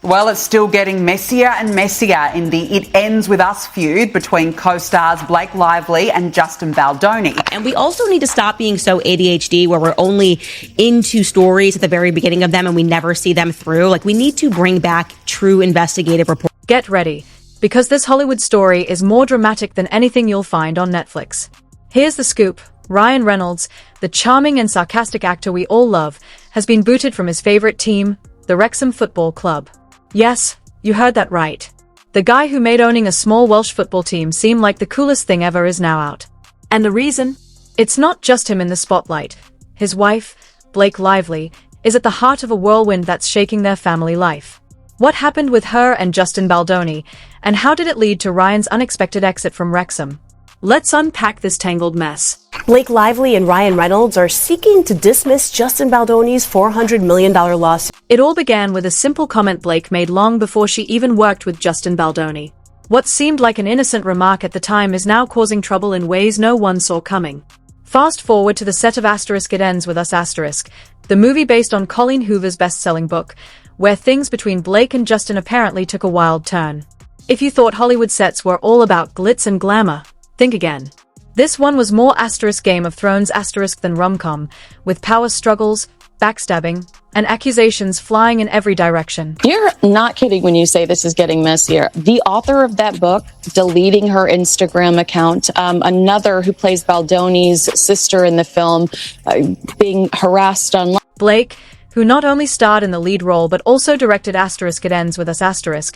Well, it's still getting messier and messier in the It Ends With Us feud between co-stars Blake Lively and Justin Baldoni. And we also need to stop being so ADHD where we're only into stories at the very beginning of them and we never see them through. Like, we need to bring back true investigative reporting. Get ready, because this Hollywood story is more dramatic than anything you'll find on Netflix. Here's the scoop. Ryan Reynolds, the charming and sarcastic actor we all love, has been booted from his favorite team, the Wrexham Football Club. Yes, you heard that right. The guy who made owning a small Welsh football team seem like the coolest thing ever is now out. And the reason? It's not just him in the spotlight. His wife, Blake Lively, is at the heart of a whirlwind that's shaking their family life. What happened with her and Justin Baldoni, and how did it lead to Ryan's unexpected exit from Wrexham? Let's unpack this tangled mess. Blake Lively and Ryan Reynolds are seeking to dismiss Justin Baldoni's $400 million lawsuit. It all began with a simple comment Blake made long before she even worked with Justin Baldoni. What seemed like an innocent remark at the time is now causing trouble in ways no one saw coming. Fast forward to the set of It Ends With Us *, the movie based on Colleen Hoover's best-selling book, where things between Blake and Justin apparently took a wild turn. If you thought Hollywood sets were all about glitz and glamour, think again. This one was more Game of Thrones than rom-com, with power struggles, backstabbing, and accusations flying in every direction. You're not kidding when you say this is getting messier. The author of that book deleting her Instagram account, another who plays Baldoni's sister in the film, being harassed online. Blake, who not only starred in the lead role but also directed It Ends With Us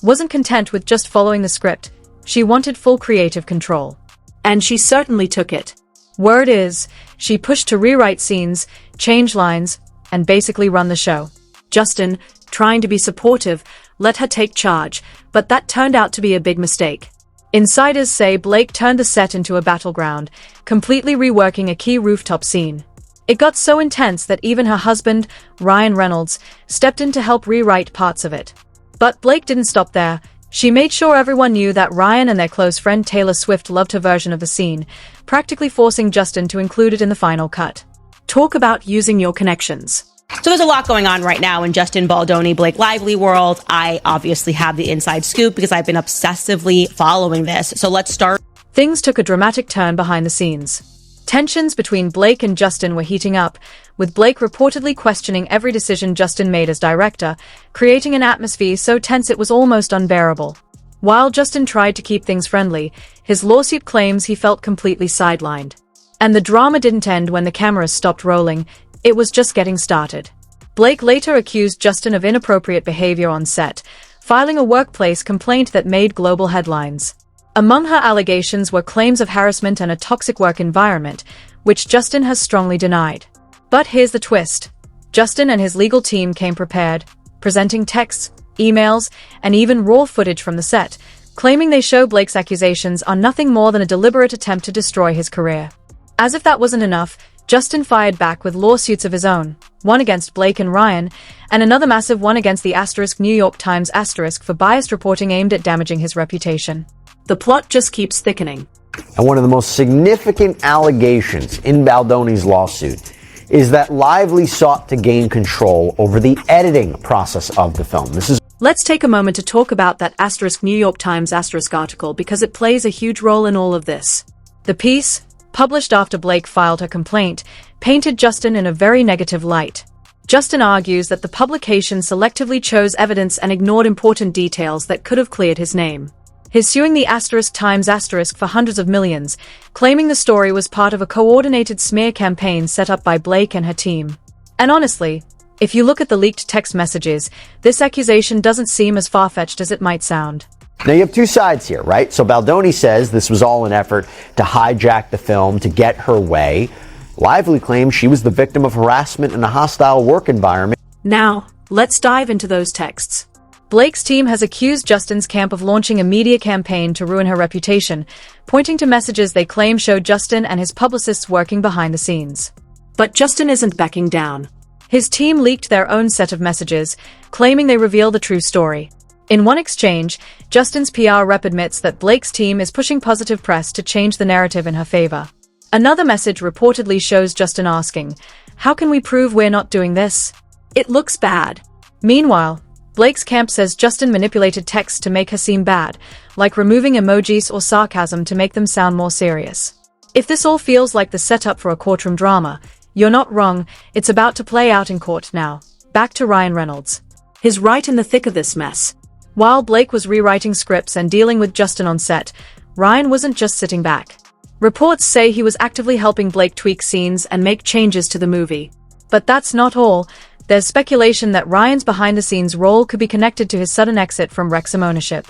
wasn't content with just following the script. She wanted full creative control. And she certainly took it. Word is, she pushed to rewrite scenes, change lines, and basically run the show. Justin, trying to be supportive, let her take charge, but that turned out to be a big mistake. Insiders say Blake turned the set into a battleground, completely reworking a key rooftop scene. It got so intense that even her husband, Ryan Reynolds, stepped in to help rewrite parts of it. But Blake didn't stop there. She made sure everyone knew that Ryan and their close friend Taylor Swift loved her version of the scene, practically forcing Justin to include it in the final cut. Talk about using your connections. So there's a lot going on right now in Justin Baldoni, Blake Lively world. I obviously have the inside scoop because I've been obsessively following this. So let's start. Things took a dramatic turn behind the scenes. Tensions between Blake and Justin were heating up, with Blake reportedly questioning every decision Justin made as director, creating an atmosphere so tense it was almost unbearable. While Justin tried to keep things friendly, his lawsuit claims he felt completely sidelined. And the drama didn't end when the cameras stopped rolling, it was just getting started. Blake later accused Justin of inappropriate behavior on set, filing a workplace complaint that made global headlines. Among her allegations were claims of harassment and a toxic work environment, which Justin has strongly denied. But here's the twist. Justin and his legal team came prepared, presenting texts, emails, and even raw footage from the set, claiming they show Blake's accusations are nothing more than a deliberate attempt to destroy his career. As if that wasn't enough, Justin fired back with lawsuits of his own, one against Blake and Ryan, and another massive one against the New York Times for biased reporting aimed at damaging his reputation. The plot just keeps thickening. And one of the most significant allegations in Baldoni's lawsuit is that Lively sought to gain control over the editing process of the film. Let's take a moment to talk about that New York Times article because it plays a huge role in all of this. The piece, published after Blake filed her complaint, painted Justin in a very negative light. Justin argues that the publication selectively chose evidence and ignored important details that could have cleared his name. He's suing the Times for hundreds of millions, claiming the story was part of a coordinated smear campaign set up by Blake and her team. And honestly, if you look at the leaked text messages, this accusation doesn't seem as far-fetched as it might sound. Now you have two sides here, right? So Baldoni says this was all an effort to hijack the film to get her way. Lively claims she was the victim of harassment in a hostile work environment. Now, let's dive into those texts. Blake's team has accused Justin's camp of launching a media campaign to ruin her reputation, pointing to messages they claim showed Justin and his publicists working behind the scenes. But Justin isn't backing down. His team leaked their own set of messages, claiming they reveal the true story. In one exchange, Justin's PR rep admits that Blake's team is pushing positive press to change the narrative in her favor. Another message reportedly shows Justin asking, "How can we prove we're not doing this? It looks bad." Meanwhile, Blake's camp says Justin manipulated text to make her seem bad, like removing emojis or sarcasm to make them sound more serious. If this all feels like the setup for a courtroom drama, you're not wrong, it's about to play out in court now. Back to Ryan Reynolds. He's right in the thick of this mess. While Blake was rewriting scripts and dealing with Justin on set, Ryan wasn't just sitting back. Reports say he was actively helping Blake tweak scenes and make changes to the movie. But that's not all. There's speculation that Ryan's behind-the-scenes role could be connected to his sudden exit from Wrexham ownership.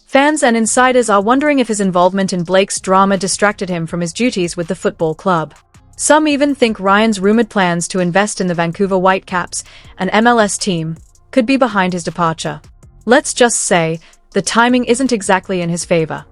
Fans and insiders are wondering if his involvement in Blake's drama distracted him from his duties with the football club. Some even think Ryan's rumored plans to invest in the Vancouver Whitecaps, an MLS team, could be behind his departure. Let's just say, the timing isn't exactly in his favor.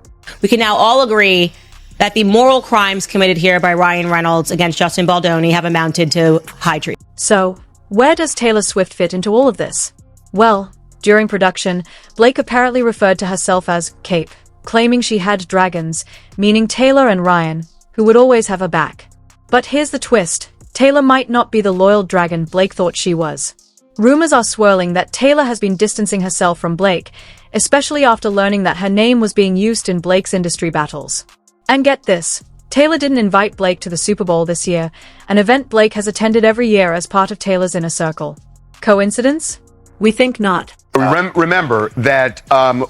We can now all agree that the moral crimes committed here by Ryan Reynolds against Justin Baldoni have amounted to high treason. So, where does Taylor Swift fit into all of this? Well, during production, Blake apparently referred to herself as Cape, claiming she had dragons, meaning Taylor and Ryan, who would always have her back. But here's the twist, Taylor might not be the loyal dragon Blake thought she was. Rumors are swirling that Taylor has been distancing herself from Blake, especially after learning that her name was being used in Blake's industry battles. And get this, Taylor didn't invite Blake to the Super Bowl this year, an event Blake has attended every year as part of Taylor's inner circle. Coincidence? We think not. Remember that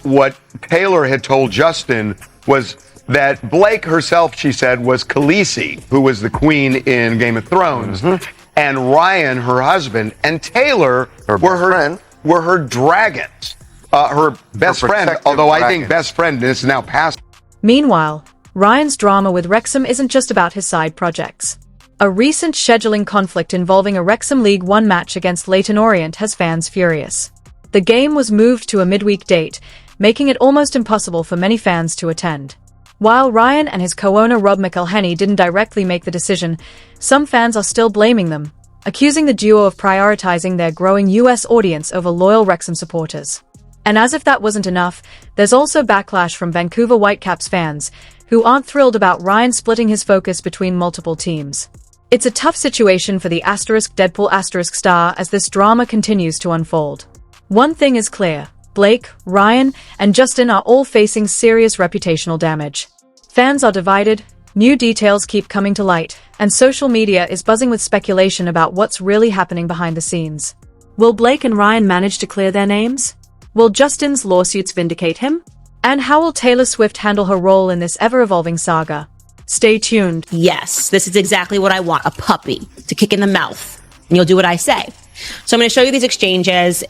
what Taylor had told Justin was that Blake herself, she said, was Khaleesi, who was the queen in Game of Thrones, and Ryan, her husband, and Taylor were her dragons, her best friend. Although I think best friend is now past. Meanwhile, Ryan's drama with Wrexham isn't just about his side projects. A recent scheduling conflict involving a Wrexham League One match against Leyton Orient has fans furious. The game was moved to a midweek date, making it almost impossible for many fans to attend. While Ryan and his co-owner Rob McElhenney didn't directly make the decision, some fans are still blaming them, accusing the duo of prioritizing their growing US audience over loyal Wrexham supporters. And as if that wasn't enough, there's also backlash from Vancouver Whitecaps fans, who aren't thrilled about Ryan splitting his focus between multiple teams. It's a tough situation for the *Deadpool* star as this drama continues to unfold. One thing is clear, Blake, Ryan, and Justin are all facing serious reputational damage. Fans are divided, new details keep coming to light, and social media is buzzing with speculation about what's really happening behind the scenes. Will Blake and Ryan manage to clear their names? Will Justin's lawsuits vindicate him? And how will Taylor Swift handle her role in this ever-evolving saga? Stay tuned. Yes, this is exactly what I want, a puppy to kick in the mouth. And you'll do what I say. So I'm going to show you these exchanges.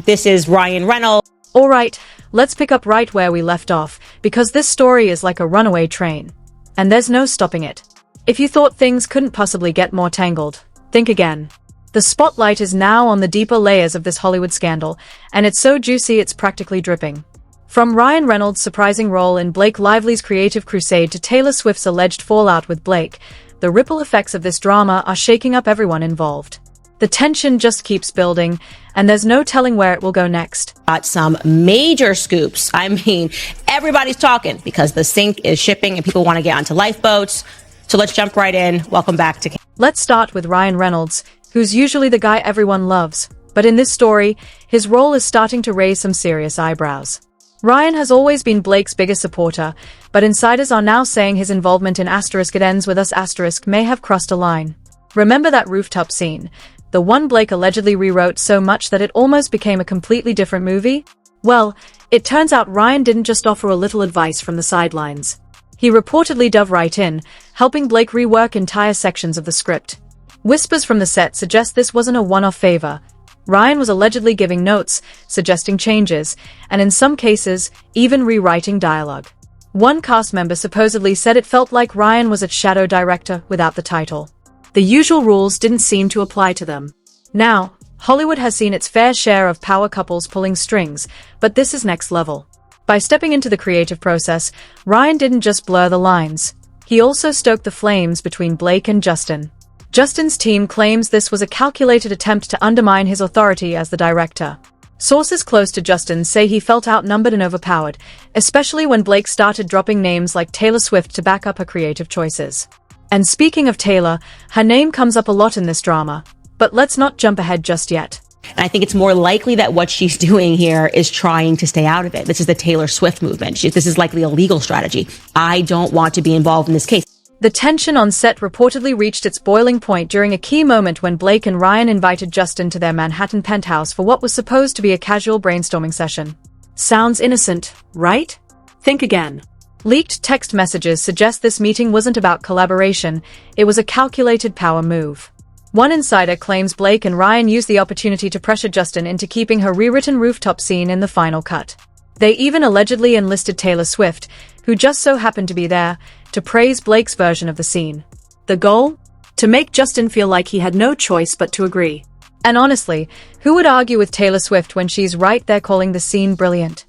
This is Ryan Reynolds. All right, let's pick up right where we left off, because this story is like a runaway train. And there's no stopping it. If you thought things couldn't possibly get more tangled, think again. The spotlight is now on the deeper layers of this Hollywood scandal, and it's so juicy it's practically dripping. From Ryan Reynolds' surprising role in Blake Lively's creative crusade to Taylor Swift's alleged fallout with Blake, the ripple effects of this drama are shaking up everyone involved. The tension just keeps building, and there's no telling where it will go next. Got some major scoops. I mean, everybody's talking because the sink is shipping and people want to get onto lifeboats. So let's jump right in. Welcome back to... Let's start with Ryan Reynolds, who's usually the guy everyone loves. But in this story, his role is starting to raise some serious eyebrows. Ryan has always been Blake's biggest supporter, but insiders are now saying his involvement in *It Ends With Us* may have crossed a line. Remember that rooftop scene? The one Blake allegedly rewrote so much that it almost became a completely different movie? Well, it turns out Ryan didn't just offer a little advice from the sidelines. He reportedly dove right in, helping Blake rework entire sections of the script. Whispers from the set suggest this wasn't a one-off favor. Ryan was allegedly giving notes, suggesting changes, and in some cases, even rewriting dialogue. One cast member supposedly said it felt like Ryan was a shadow director without the title. The usual rules didn't seem to apply to them. Now, Hollywood has seen its fair share of power couples pulling strings, but this is next level. By stepping into the creative process, Ryan didn't just blur the lines. He also stoked the flames between Blake and Justin. Justin's team claims this was a calculated attempt to undermine his authority as the director. Sources close to Justin say he felt outnumbered and overpowered, especially when Blake started dropping names like Taylor Swift to back up her creative choices. And speaking of Taylor, her name comes up a lot in this drama. But let's not jump ahead just yet. And I think it's more likely that what she's doing here is trying to stay out of it. This is the Taylor Swift movement. This is likely a legal strategy. I don't want to be involved in this case. The tension on set reportedly reached its boiling point during a key moment when Blake and Ryan invited Justin to their Manhattan penthouse for what was supposed to be a casual brainstorming session. Sounds innocent, right? Think again. Leaked text messages suggest this meeting wasn't about collaboration, it was a calculated power move. One insider claims Blake and Ryan used the opportunity to pressure Justin into keeping her rewritten rooftop scene in the final cut. They even allegedly enlisted Taylor Swift, who just so happened to be there, to praise Blake's version of the scene. The goal? To make Justin feel like he had no choice but to agree. And honestly, who would argue with Taylor Swift when she's right there calling the scene brilliant?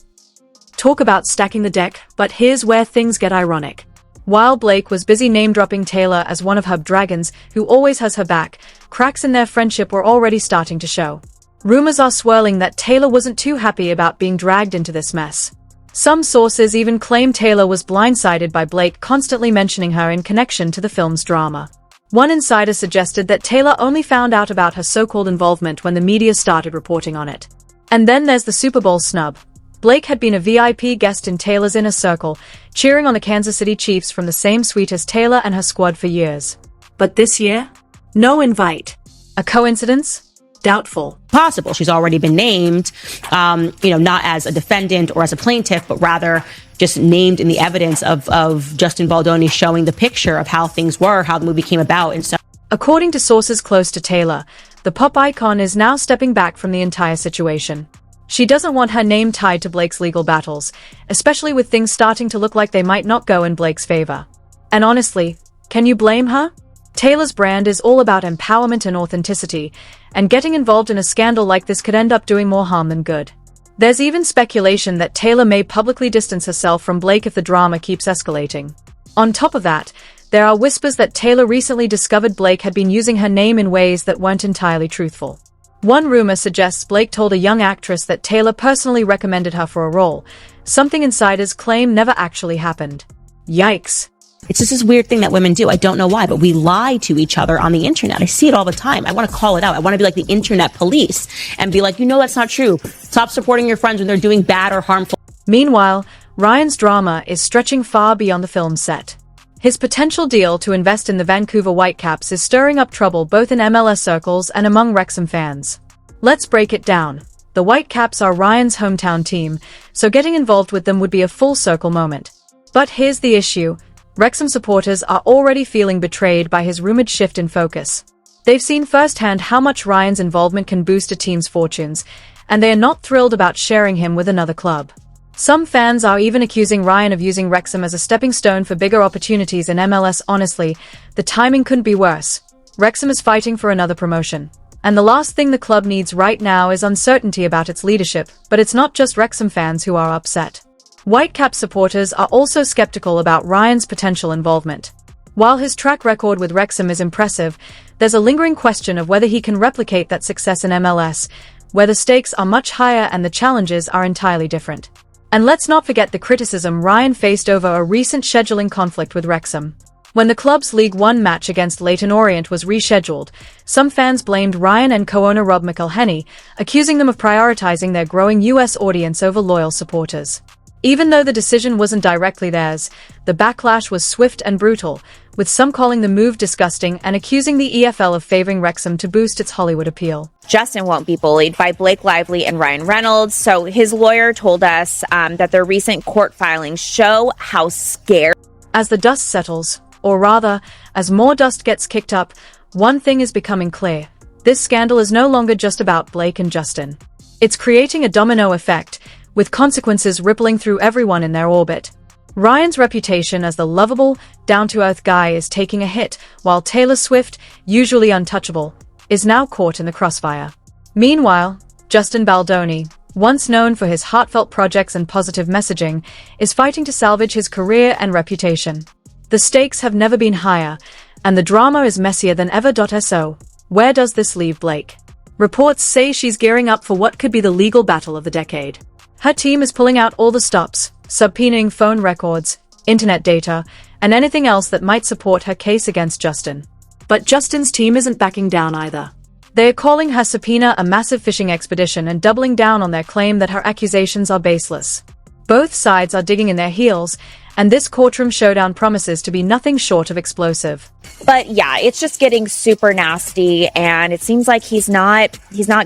Talk about stacking the deck, but here's where things get ironic. While Blake was busy name-dropping Taylor as one of her dragons who always has her back, cracks in their friendship were already starting to show. Rumors are swirling that Taylor wasn't too happy about being dragged into this mess. Some sources even claim Taylor was blindsided by Blake constantly mentioning her in connection to the film's drama. One insider suggested that Taylor only found out about her so-called involvement when the media started reporting on it. And then there's the Super Bowl snub. Blake had been a VIP guest in Taylor's inner circle, cheering on the Kansas City Chiefs from the same suite as Taylor and her squad for years. But this year? No invite. A coincidence? Doubtful. Possible. She's already been named, not as a defendant or as a plaintiff, but rather just named in the evidence of Justin Baldoni showing the picture of how things were, how the movie came about. And so, according to sources close to Taylor, the pop icon is now stepping back from the entire situation. She doesn't want her name tied to Blake's legal battles, especially with things starting to look like they might not go in Blake's favor. And honestly, can you blame her? Taylor's brand is all about empowerment and authenticity, and getting involved in a scandal like this could end up doing more harm than good. There's even speculation that Taylor may publicly distance herself from Blake if the drama keeps escalating. On top of that, there are whispers that Taylor recently discovered Blake had been using her name in ways that weren't entirely truthful. One rumor suggests Blake told a young actress that Taylor personally recommended her for a role, something insiders claim never actually happened. Yikes. it's just this weird thing that women do. I don't know why, but we lie to each other on the internet. I see it all the time. I want to call it out. I want to be like the internet police and be like, that's not true. Stop supporting your friends when they're doing bad or harmful. Meanwhile, Ryan's drama is stretching far beyond the film's set. His potential deal to invest in the Vancouver Whitecaps is stirring up trouble both in MLS circles and among Wrexham fans. Let's break it down. The Whitecaps are Ryan's hometown team, so getting involved with them would be a full circle moment. But here's the issue. Wrexham supporters are already feeling betrayed by his rumored shift in focus. They've seen firsthand how much Ryan's involvement can boost a team's fortunes, and they are not thrilled about sharing him with another club. Some fans are even accusing Ryan of using Wrexham as a stepping stone for bigger opportunities in MLS. Honestly, the timing couldn't be worse. Wrexham is fighting for another promotion. And the last thing the club needs right now is uncertainty about its leadership, but it's not just Wrexham fans who are upset. Whitecap supporters are also skeptical about Ryan's potential involvement. While his track record with Wrexham is impressive, there's a lingering question of whether he can replicate that success in MLS, where the stakes are much higher and the challenges are entirely different. And let's not forget the criticism Ryan faced over a recent scheduling conflict with Wrexham. When the club's League One match against Leyton Orient was rescheduled, some fans blamed Ryan and co-owner Rob McElhenney, accusing them of prioritizing their growing US audience over loyal supporters. Even though the decision wasn't directly theirs, the backlash was swift and brutal, with some calling the move disgusting and accusing the EFL of favoring Wrexham to boost its Hollywood appeal. Justin won't be bullied by Blake Lively and Ryan Reynolds, so his lawyer told us that their recent court filings show how scared. As the dust settles, or rather, as more dust gets kicked up, one thing is becoming clear. This scandal is no longer just about Blake and Justin. It's creating a domino effect, with consequences rippling through everyone in their orbit. Ryan's reputation as the lovable, down-to-earth guy is taking a hit, while Taylor Swift, usually untouchable, is now caught in the crossfire. Meanwhile, Justin Baldoni, once known for his heartfelt projects and positive messaging, is fighting to salvage his career and reputation. The stakes have never been higher, and the drama is messier than ever. So, where does this leave Blake? Reports say she's gearing up for what could be the legal battle of the decade. Her team is pulling out all the stops, subpoenaing phone records, internet data, and anything else that might support her case against Justin. But Justin's team isn't backing down either. They are calling her subpoena a massive fishing expedition and doubling down on their claim that her accusations are baseless. Both sides are digging in their heels, and this courtroom showdown promises to be nothing short of explosive. But yeah, it's just getting super nasty, and it seems like he's not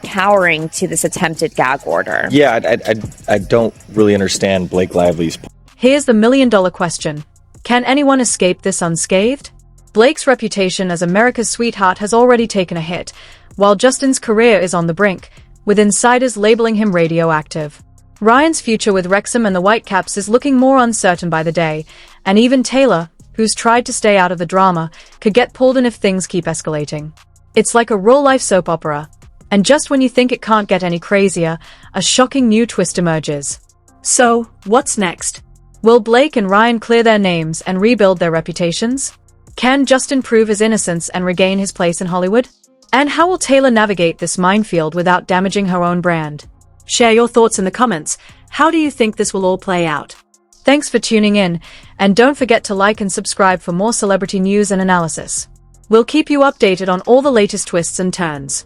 cowering to this attempted gag order. Yeah, I don't really understand Blake Lively's. Here's the million-dollar question. Can anyone escape this unscathed? Blake's reputation as America's sweetheart has already taken a hit, while Justin's career is on the brink, with insiders labeling him radioactive. Ryan's future with Wrexham and the Whitecaps is looking more uncertain by the day, and even Taylor, who's tried to stay out of the drama, could get pulled in if things keep escalating. It's like a real-life soap opera, and just when you think it can't get any crazier, a shocking new twist emerges. So, what's next? Will Blake and Ryan clear their names and rebuild their reputations? Can Justin prove his innocence and regain his place in Hollywood? And how will Taylor navigate this minefield without damaging her own brand? Share your thoughts in the comments. How do you think this will all play out? Thanks for tuning in, and don't forget to like and subscribe for more celebrity news and analysis. We'll keep you updated on all the latest twists and turns.